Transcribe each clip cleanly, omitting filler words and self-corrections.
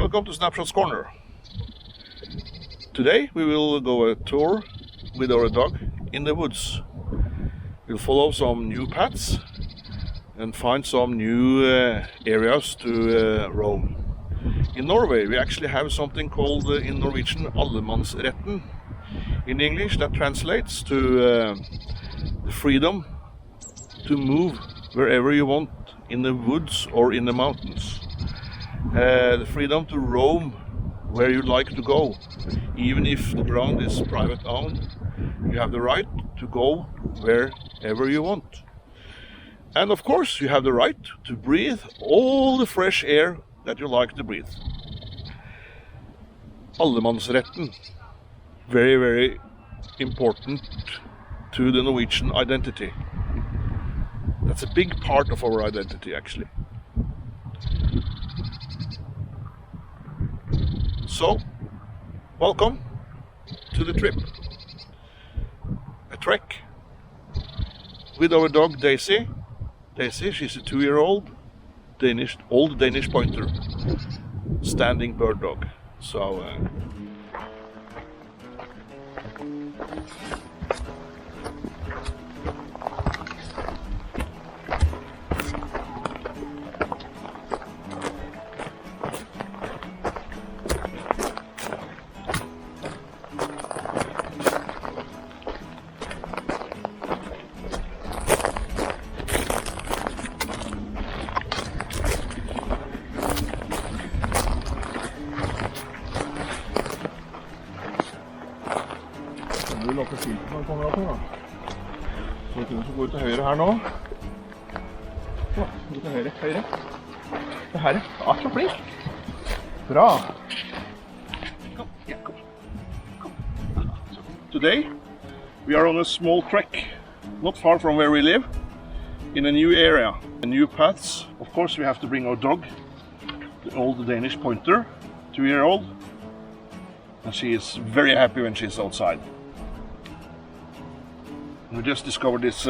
Welcome to Snapshot's Corner. Today we will go a tour with our dog in the woods. We'll follow some new paths and find some new areas to roam. In Norway we actually have something called in Norwegian allemannsretten. In English that translates to the freedom to move wherever you want in the woods or in the mountains. The freedom to roam where you like to go. Even if the ground is private owned, you have the right to go wherever you want. And of course you have the right to breathe all the fresh air that you like to breathe. Allemannsretten. Very, very important to the Norwegian identity. That's a big part of our identity actually. So, welcome to the trip. A trek with our dog Daisy. Daisy, she's a 2-year-old old Danish Pointer, standing bird dog. So, Du vil låte filten når du kommer opp her da. Så vi kunne gå ut til høyre her nå. Så, gå til høyre, høyre. Det her, ja, så flink. Bra. Kom, ja, kom. Today we are on a small trek, not far from where we live, in a new area, new paths. Of course we have to bring our dog, the old Danish Pointer, 2-year-old, and she is very happy when she's outside. We just discovered this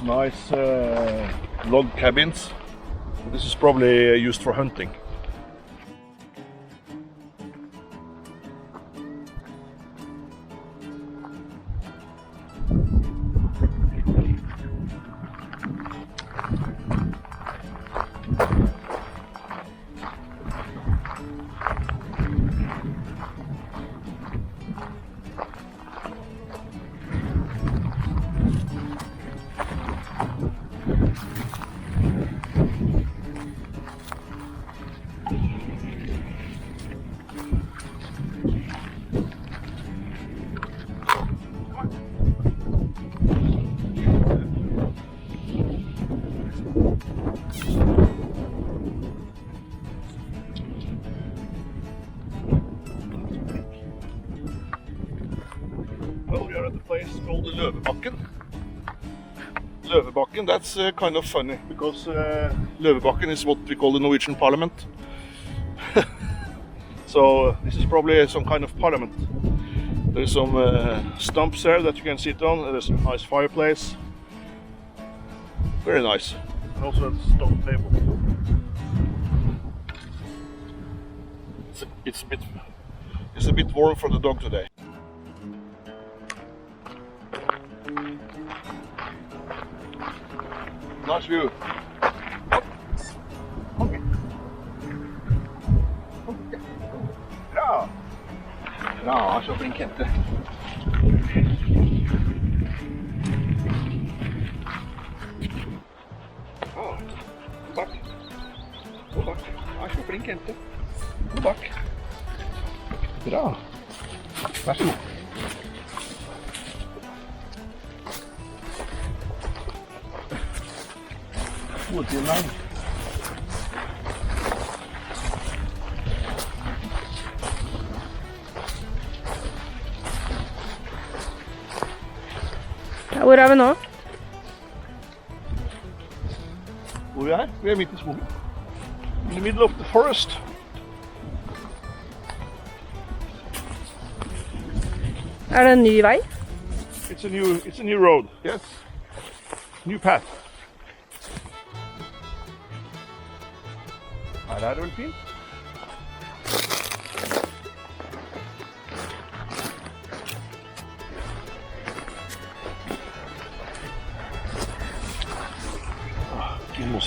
nice log cabins. This is probably used for hunting. Well, we are at the place called the Løvebakken. Løvebakken, that's kind of funny, because Løvebakken is what we call the Norwegian Parliament. So this is probably some kind of parliament. There's some stumps there that you can sit on, there's a nice fireplace. Very nice. And also a stone table. It's a bit warm for the dog today. Nice view. Okay. Bra! Bra, så flink jente. Takk. Takk. Ja, så flink jente. Takk. Bra. Vær så god. Fotgjennom. Ja, hvor er vi nå? Hvor vi er? Vi er midt i skogen. In the middle of the forest. Er det en ny vei? It's a new road. Yes. New path. Her er det vel fint.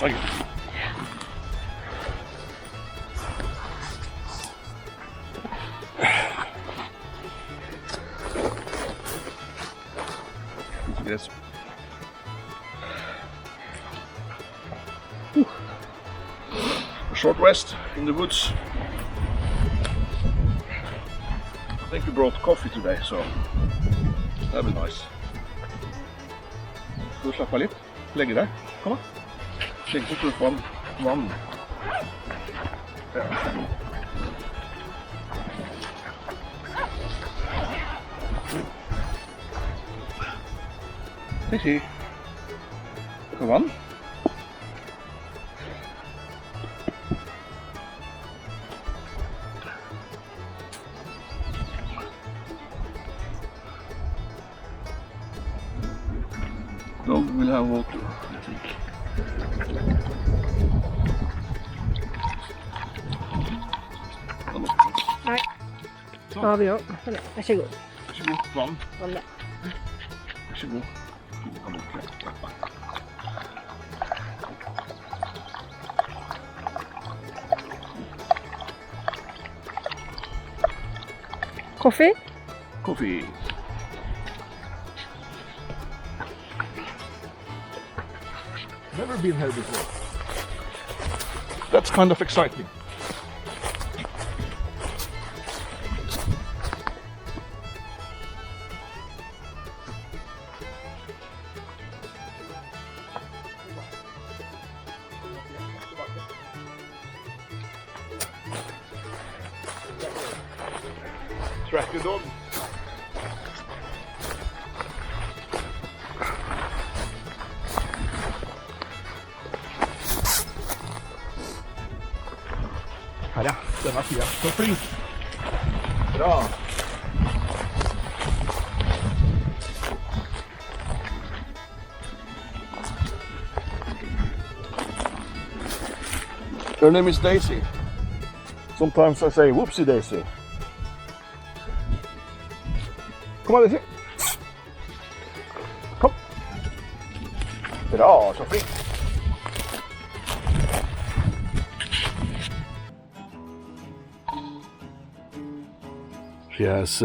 Thank you. Yes. A short rest in the woods. I think we brought coffee today, so that'll be nice. Skal du slappe av litt? Legge deg? Kom da. Legg på tur på vann. Ja. Hei. På vann. Dog will have water, I think. Nei. Nå har vi jo. Vær så god. Vær så god, vann. Vann da. Vær så god. Coffee? Coffee. Never been here before. That's kind of exciting. Track your dog. Her ja, denne siden. Så flink. Bra. Her name is Daisy. Sometimes I say whoopsie Daisy. Kom her, Daisy. Kom. Bra, så flink. She has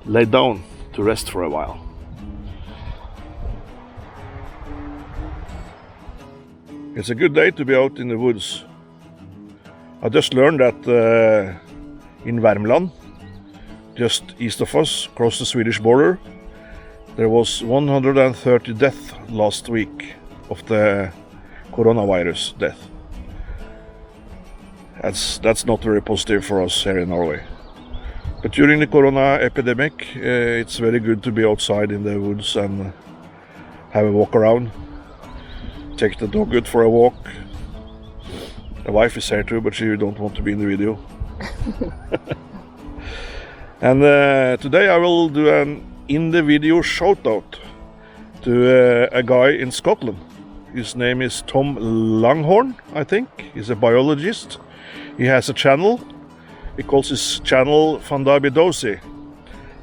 laid down to rest for a while. It's a good day to be out in the woods. I just learned that in Värmland, just east of us, across the Swedish border, there was 130 deaths last week of the coronavirus death. That's not very positive for us here in Norway. But during the corona epidemic, it's very good to be outside in the woods and have a walk around. Take the dog out for a walk. The wife is here too, but she don't want to be in the video. And today I will do an in the video shout out to a guy in Scotland. His name is Tom Langhorn, I think. He's a biologist. He has a channel. He calls his channel Fandabidosi.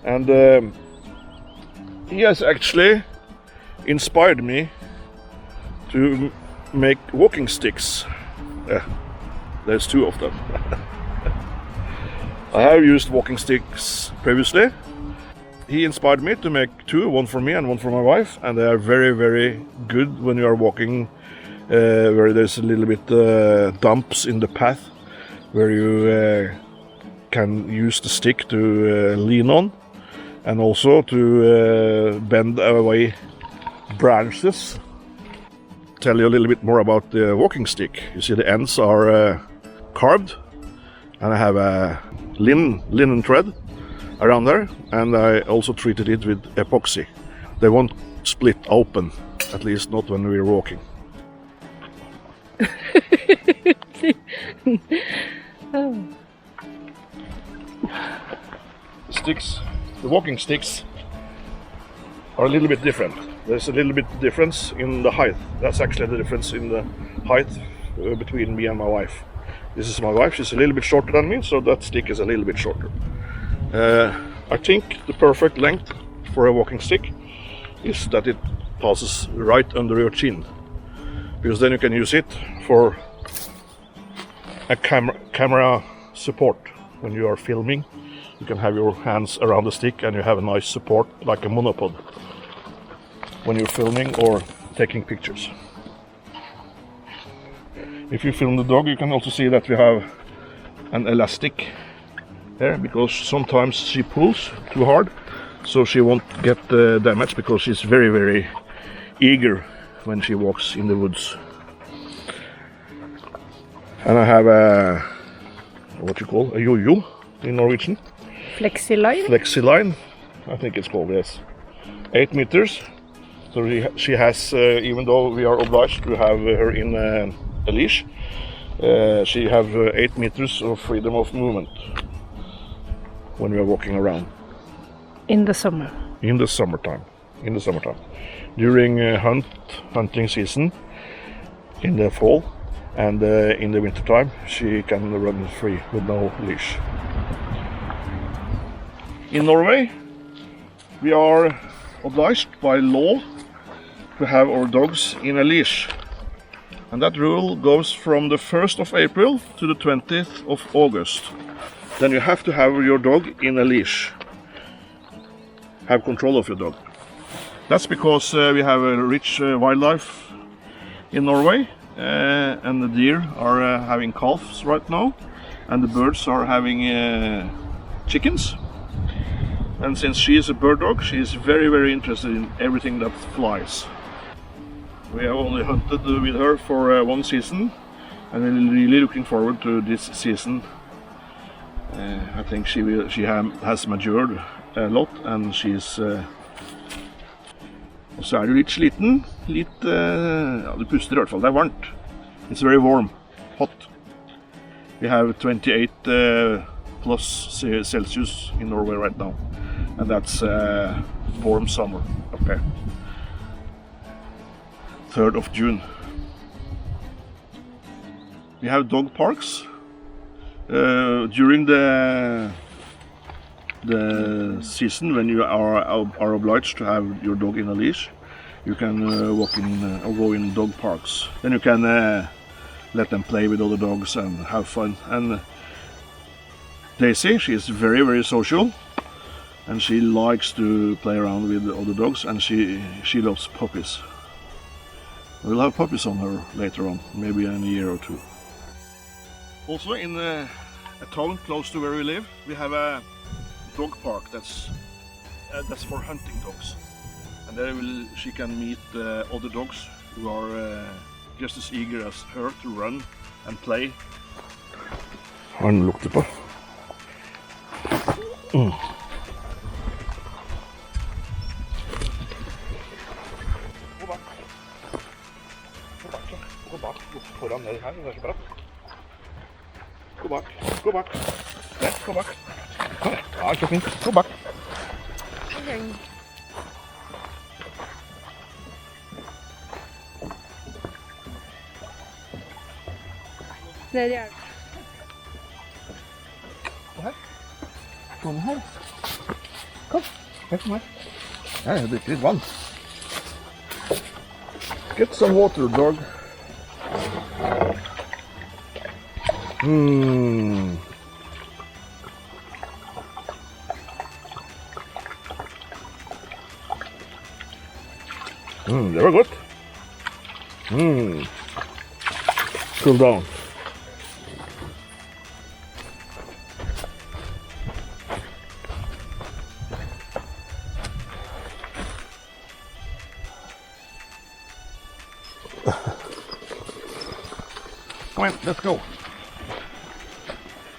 And he has actually inspired me to make walking sticks. There's two of them. I have used walking sticks previously. He inspired me to make two, one for me and one for my wife, and they are very, very good when you are walking where there's a little bit dumps in the path, where you can use the stick to lean on, and also to bend away branches. Tell you a little bit more about the walking stick. You see the ends are carved, and I have a linen thread around there, and I also treated it with epoxy. They won't split open, at least not when we're walking. The walking sticks are a little bit different. There's a little bit difference in the height. That's actually the difference in the height between me and my wife. This is my wife, she's a little bit shorter than me, so that stick is a little bit shorter. I think the perfect length for a walking stick is that it passes right under your chin. because then you can use it for a camera support. When you are filming, you can have your hands around the stick and you have a nice support like a monopod when you're filming or taking pictures. If you film the dog, you can also see that we have an elastic there, because sometimes she pulls too hard, so she won't get damaged, because she's very, very eager when she walks in the woods. And I have a, what you call, a yo-yo in Norwegian. Flexiline? Flexiline, I think it's called, yes. 8 meters. So she has, even though we are obliged to have her in a leash, she have 8 meters of freedom of movement when we are walking around. In the summer? In the summertime. During hunting season, in the fall, and in the wintertime, she can run free with no leash. In Norway, we are obliged by law to have our dogs in a leash. And that rule goes from the 1st of April to the 20th of August. Then you have to have your dog in a leash. Have control of your dog. That's because we have a rich wildlife in Norway, and the deer are having calves right now, and the birds are having chickens. And since she is a bird dog, she is very, very interested in everything that flies. We have only hunted with her for one season, and we're really looking forward to this season. I think she has matured a lot, and she's og så du litt sliten, litt, ja, du puster I hvert fall, det varmt. It's very warm, hot. We have 28 plus Celsius in Norway right now, and that's warm summer up here. 3rd of June. We have dog parks. During the season, when you are obliged to have your dog in a leash, you can walk in or go in dog parks. Then you can let them play with other dogs and have fun. And Daisy, she is very, very social, and she likes to play around with other dogs, and she loves puppies. We'll have puppies on her later on, maybe in a year or two. Also in a town close to where we live, we have a dog park that's for hunting dogs, and there she can meet other dogs who are just as eager as her to run and play. Han lukter på. Gå bak, foran ned her, det så bra. Gå bak. Ja, gå bak. Ja, så fint. Gå bak. Det gjør det. Gå her. Kom her. Kom. Her, kom her. Ja, jeg drikker litt vann. Get some water, dog. Det var godt. Cool down. Come on, let's go.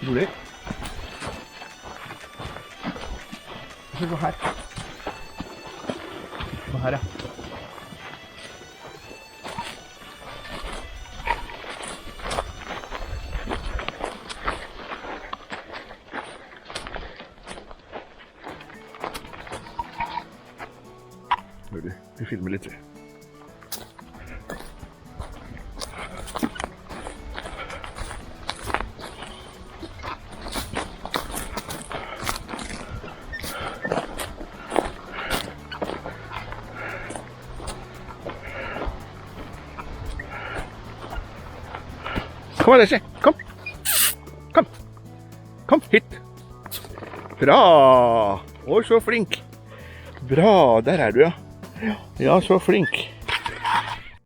Rolig. Vi skal gå her. Gå her, ja. Vi filmer litt. Kom her, Daisy. Kom. Kom. Kom hit. Bra. Å, så flink. Bra, der er du, ja. Ja, så flink.